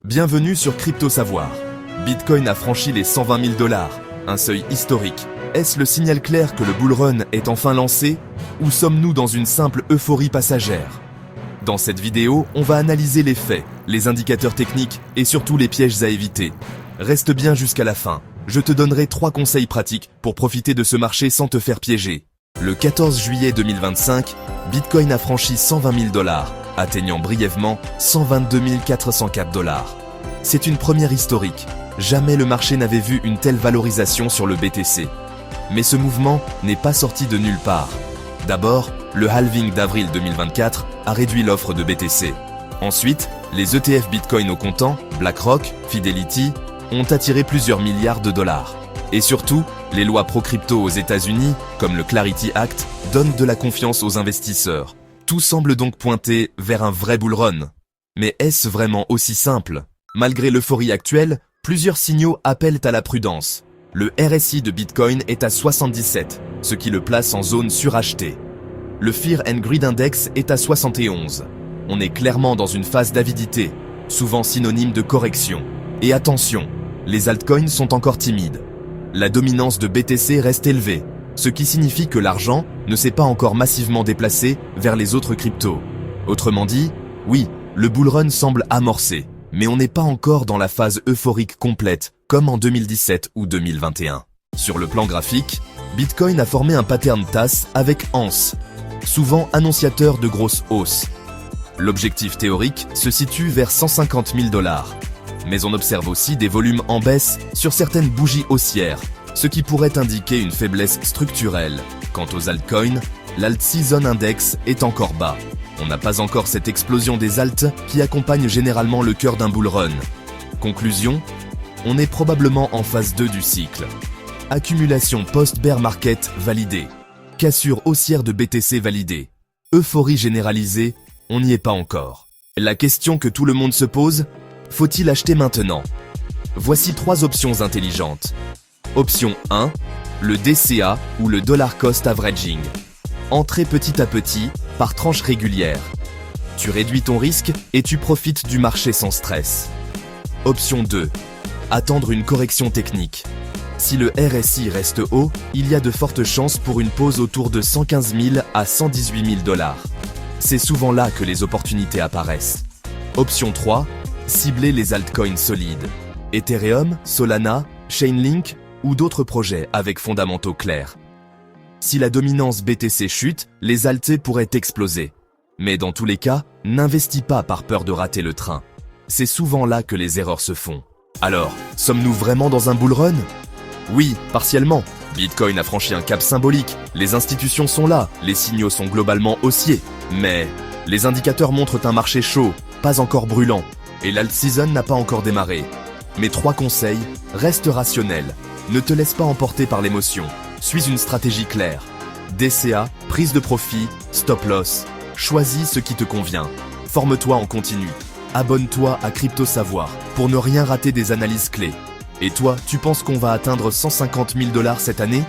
Bienvenue sur Crypto Savoir. Bitcoin a franchi les 120 000 $, un seuil historique. Est-ce le signal clair que le bull run est enfin lancé, ou sommes-nous dans une simple euphorie passagère? Dans cette vidéo, on va analyser les faits, les indicateurs techniques et surtout les pièges à éviter. Reste bien jusqu'à la fin. Je te donnerai 3 conseils pratiques pour profiter de ce marché sans te faire piéger. Le 14 juillet 2025, Bitcoin a franchi 120 000 $, atteignant brièvement 122 404 $. C'est une première historique. Jamais le marché n'avait vu une telle valorisation sur le BTC. Mais ce mouvement n'est pas sorti de nulle part. D'abord, le halving d'avril 2024 a réduit l'offre de BTC. Ensuite, les ETF Bitcoin au comptant, BlackRock, Fidelity, ont attiré plusieurs milliards de dollars. Et surtout, les lois pro-crypto aux États-Unis, comme le Clarity Act, donnent de la confiance aux investisseurs. Tout semble donc pointer vers un vrai bull run. Mais est-ce vraiment aussi simple? Malgré l'euphorie actuelle, plusieurs signaux appellent à la prudence. Le RSI de Bitcoin est à 77, ce qui le place en zone surachetée. Le Fear and Greed Index est à 71. On est clairement dans une phase d'avidité, souvent synonyme de correction. Et attention, les altcoins sont encore timides. La dominance de BTC reste élevée, ce qui signifie que l'argent ne s'est pas encore massivement déplacé vers les autres cryptos. Autrement dit, oui, le bull run semble amorcé, mais on n'est pas encore dans la phase euphorique complète, comme en 2017 ou 2021. Sur le plan graphique, Bitcoin a formé un pattern TAS avec ANS, souvent annonciateur de grosses hausses. L'objectif théorique se situe vers 150 000 $. Mais on observe aussi des volumes en baisse sur certaines bougies haussières, ce qui pourrait indiquer une faiblesse structurelle. Quant aux altcoins, l'Alt Season Index est encore bas. On n'a pas encore cette explosion des alts qui accompagne généralement le cœur d'un bull run. Conclusion, on est probablement en phase 2 du cycle. Accumulation post-bear market validée. Cassure haussière de BTC validée. Euphorie généralisée, on n'y est pas encore. La question que tout le monde se pose, faut-il acheter maintenant? Voici 3 options intelligentes. Option 1, le DCA ou le Dollar Cost Averaging. Entrez petit à petit, par tranche régulière. Tu réduis ton risque et tu profites du marché sans stress. Option 2, attendre une correction technique. Si le RSI reste haut, il y a de fortes chances pour une pause autour de 115 000 à 118 000 $. C'est souvent là que les opportunités apparaissent. Option 3, cibler les altcoins solides. Ethereum, Solana, Chainlink ou d'autres projets avec fondamentaux clairs. Si la dominance BTC chute, les alts pourraient exploser. Mais dans tous les cas, n'investis pas par peur de rater le train. C'est souvent là que les erreurs se font. Alors, sommes-nous vraiment dans un bull run? Oui, partiellement. Bitcoin a franchi un cap symbolique, les institutions sont là, les signaux sont globalement haussiers. Mais les indicateurs montrent un marché chaud, pas encore brûlant, et l'alt season n'a pas encore démarré. Mes 3 conseils, reste rationnel, ne te laisse pas emporter par l'émotion, suis une stratégie claire. DCA, prise de profit, stop loss, choisis ce qui te convient. Forme-toi en continu, abonne-toi à Crypto Savoir pour ne rien rater des analyses clés. Et toi, tu penses qu'on va atteindre 150 000 $ cette année?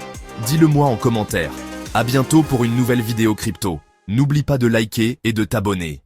Dis-le moi en commentaire. À bientôt pour une nouvelle vidéo crypto. N'oublie pas de liker et de t'abonner.